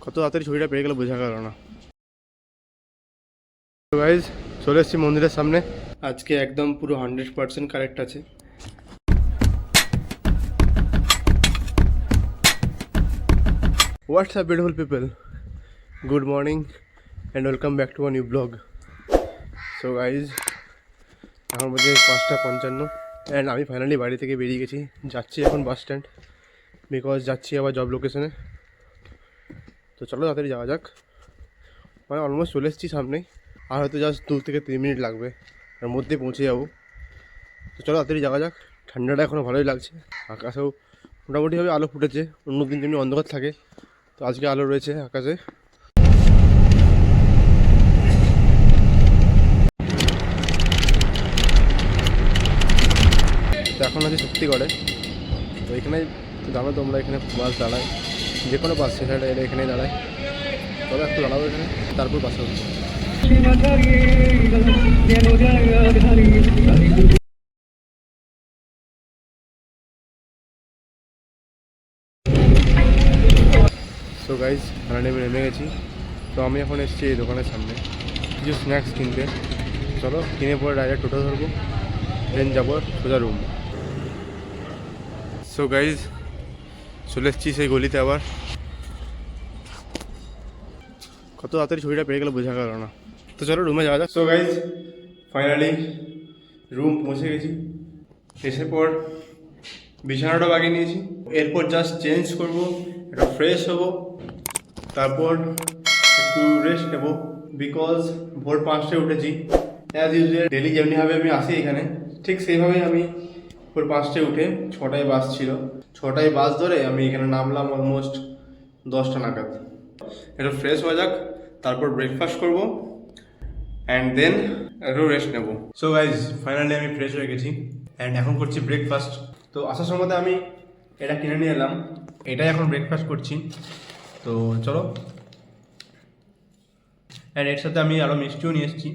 কত তাড়াতাড়ি ছবিটা পেয়ে গেল বোঝা গেল না। তো গাইজ চলে এসেছি মন্দিরের সামনে। আজকে একদম পুরো 100% কারেক্ট আছে। What's up beautiful people, good morning and welcome back to a new blog. So guys এখন বলছে 5:55 অ্যান্ড আমি ফাইনালি বাড়ি থেকে বেরিয়ে গেছি। যাচ্ছি এখন বাস স্ট্যান্ড, বিকজ যাচ্ছি আবার জব লোকেশনে। তো চলো তাড়াতাড়ি যাওয়া যাক। মানে অলমোস্ট চলে এসেছি সামনেই, আর হয়তো জাস্ট 2 থেকে 3 মিনিট লাগবে, তার মধ্যে পৌঁছে যাবো। তো চলো তাড়াতাড়ি যাওয়া যাক। ঠান্ডাটা এখনও ভালোই লাগছে, আকাশেও মোটামুটিভাবে আলো ফুটেছে। অন্য দিন যেমনি অন্ধকার থাকে, তো আজকে আলো রয়েছে আকাশে। তো এখন আছে শক্তিগড়ে। তো এখানে জানো তোমরা, এখানে বাস দাঁড়ায়, যে কোনো বাস সেটা এলে এখানেই দাঁড়ায়। তবে একটু দাঁড়াবো এখানে, তারপর বাসে উঠবো। সো গাইজ ফাইনালি আমি নেমে গেছি। তো আমি এখন এসেছি এই দোকানের সামনে কিছু স্ন্যাক্স কিনতে। চলো কিনে পরে ডাইরেক্ট টোটো ধরবো, দেন যাবো সোজা রুম। সো গাইজ চলে এসেছি সেই গলিতে আবার। কত তাড়াতাড়ি ছবিটা পেয়ে গেলে বোঝা গেল না। তো চলো রুমে যাওয়া যাক। সো গাইজ ফাইনালি রুম পৌঁছে গেছি। এসে পর বিছানাটা বাগিয়ে নিয়েছি। এরপর জাস্ট চেঞ্জ করব, একটু ফ্রেশ হবো, তারপর একটু রেস্ট নেবো। বিকজ ভোর 5টায় উঠেছি। অ্যাজ ইউজুয়াল ডেলি যেমনিভাবে আমি আসি এখানে, ঠিক সেইভাবেই আমি ভোর 5টায় উঠে 6টায় বাস ছিল, 6টায় বাস ধরে আমি এখানে নামলাম অলমোস্ট 10টা নাগাদ। একটু ফ্রেশ হয়ে যাক, তারপর ব্রেকফাস্ট করব অ্যান্ড দেন একটু রেস্ট নেব। সো গাইজ ফাইনালি আমি ফ্রেশ হয়ে গেছি অ্যান্ড এখন করছি ব্রেকফাস্ট। তো আসার সময় আমি এটা কিনে নিয়ে এলাম, এটাই এখন ব্রেকফাস্ট করছি। তো চলো, অ্যান্ড এর সাথে আমি আরও মিষ্টিও নিয়ে এসেছি,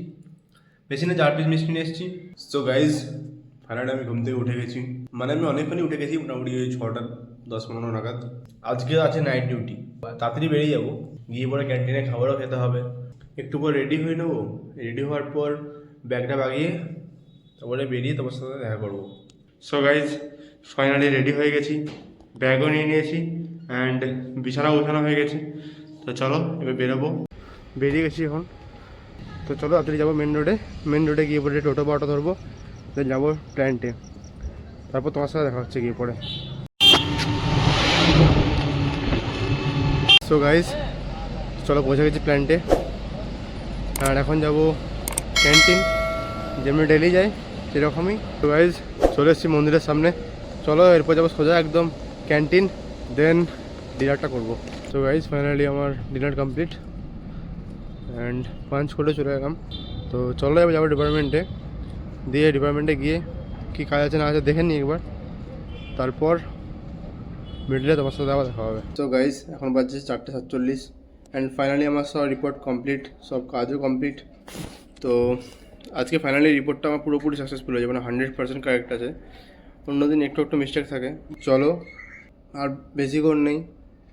বেশি না 4 পিস মিষ্টি নিয়ে এসেছি। সো গাইজ ফাইনালি আমি ঘুম থেকে উঠে গেছি, মানে আমি অনেকক্ষণই উঠে গেছি, মোটামুটি ওই 6টা 10-15 নাগাদ। আজকে আছে নাইট ডিউটি, তাড়াতাড়ি বেরিয়ে যাবো, গিয়ে পরে ক্যান্টিনে খাবারও খেতে হবে। একটু পর রেডি হয়ে নেবো, রেডি হওয়ার পর ব্যাগটা বাগিয়ে তারপরে বেরিয়ে তোমার সাথে দেখা করবো। সো গাইজ ফাইনালি রেডি হয়ে গেছি, ব্যাগও নিয়ে নিয়েছি অ্যান্ড বিছানাও উঠানো হয়ে গেছে। তো চলো এবার বেরোবো, বেরিয়ে গেছি এখন। তো চলো তাড়াতাড়ি যাবো মেন রোডে গিয়ে পরে টোটো বা অটো ধরবো, দেন যাবো প্ল্যান্টে, তারপর তোমার সাথে দেখা হচ্ছে গিয়ে পরে। সো গাইজ চলো পৌঁছে গেছি প্ল্যান্টে, আর এখন যাবো ক্যান্টিন, যেমনি ডেলি যাই সেরকমই। তো গাইজ চলে এসেছি মন্দিরের সামনে। চলো এরপর যাবো সোজা একদম ক্যান্টিন, দেন ডিনারটা করবো। তো গাইজ ফাইনালি আমার ডিনার কমপ্লিট অ্যান্ড পাঞ্চ করে চলে গেলাম। তো চলো এবার যাবো ডিপার্টমেন্টে, দিয়ে ডিপার্টমেন্টে গিয়ে কী কাজ আছে না আছে দেখে নিই একবার, তারপর মিডলে তোমার সাথে আবার দেখা হবে। তো গাইজ এখন বাজছে 4:47 অ্যান্ড ফাইনালি আমার সব রিপোর্ট কমপ্লিট, সব কাজও কমপ্লিট। তো আজকে ফাইনালি রিপোর্টটা আমার পুরোপুরি সাকসেসফুল হয়েছে, মানে 100% কারেক্ট আছে। অন্যদিন একটু একটু মিস্টেক থাকে। চলো আর বেশিক্ষণ নেই,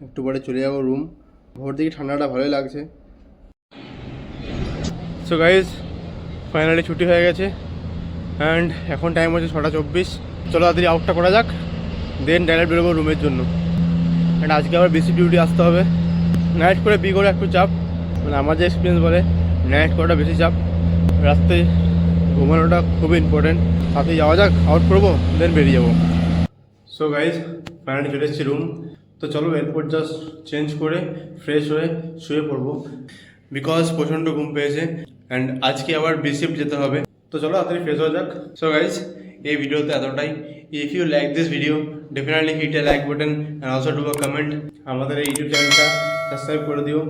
একটু পরে চলে যাবো রুম। ভোর দিকে ঠান্ডাটা ভালোই লাগছে। সো গাইজ ফাইনালি ছুটি হয়ে গেছে অ্যান্ড এখন টাইম হচ্ছে 6:24। চলো তাড়াতাড়ি আউটটা করা যাক, দেন ডাইরেক্ট বেরোবো রুমের জন্য। অ্যান্ড আজকে আবার বেশি ডিউটি আসতে হবে। নাইট করে বি করে একটু চাপ, মানে আমার যে এক্সপিরিয়েন্স বলে নাইট করাটা বেশি চাপ, রাস্তায় ঘুমানোটা খুবই ইম্পর্টেন্ট। সাথে যাওয়া যাক, আউট করবো, দেন বেরিয়ে যাবো। সো গাইজ ফাইনালি চলে এসেছি রুম। তো চলো এরপর জাস্ট চেঞ্জ করে ফ্রেশ হয়ে শুয়ে পড়বো, বিকজ প্রচণ্ড ঘুম পেয়েছে অ্যান্ড আজকে আবার বিসিফট যেতে হবে। তো চলো তাড়াতাড়ি ফ্রেশ হয়ে যাক। সো গাইজ এই ভিডিওতে এতটাই। If you like this video definitely hit a like button and also do a comment. আমাদের এই ইউটিউব চ্যানেলটা সাবস্ক্রাইব করে দিও।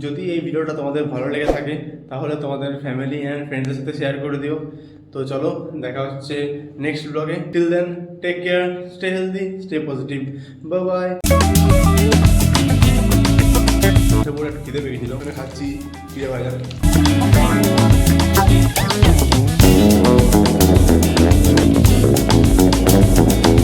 যদি এই ভিডিওটা তোমাদের ভালো লেগে থাকে তাহলে তোমাদের ফ্যামিলি অ্যান্ড ফ্রেন্ডসদের সাথে শেয়ার করে দিও। তো চলো দেখা হচ্ছে নেক্সট ব্লগে। Till then take care, stay healthy, stay positive, bye bye. একটু খিদে পেয়েছিল, খাচ্ছি পিঠে ভাজা।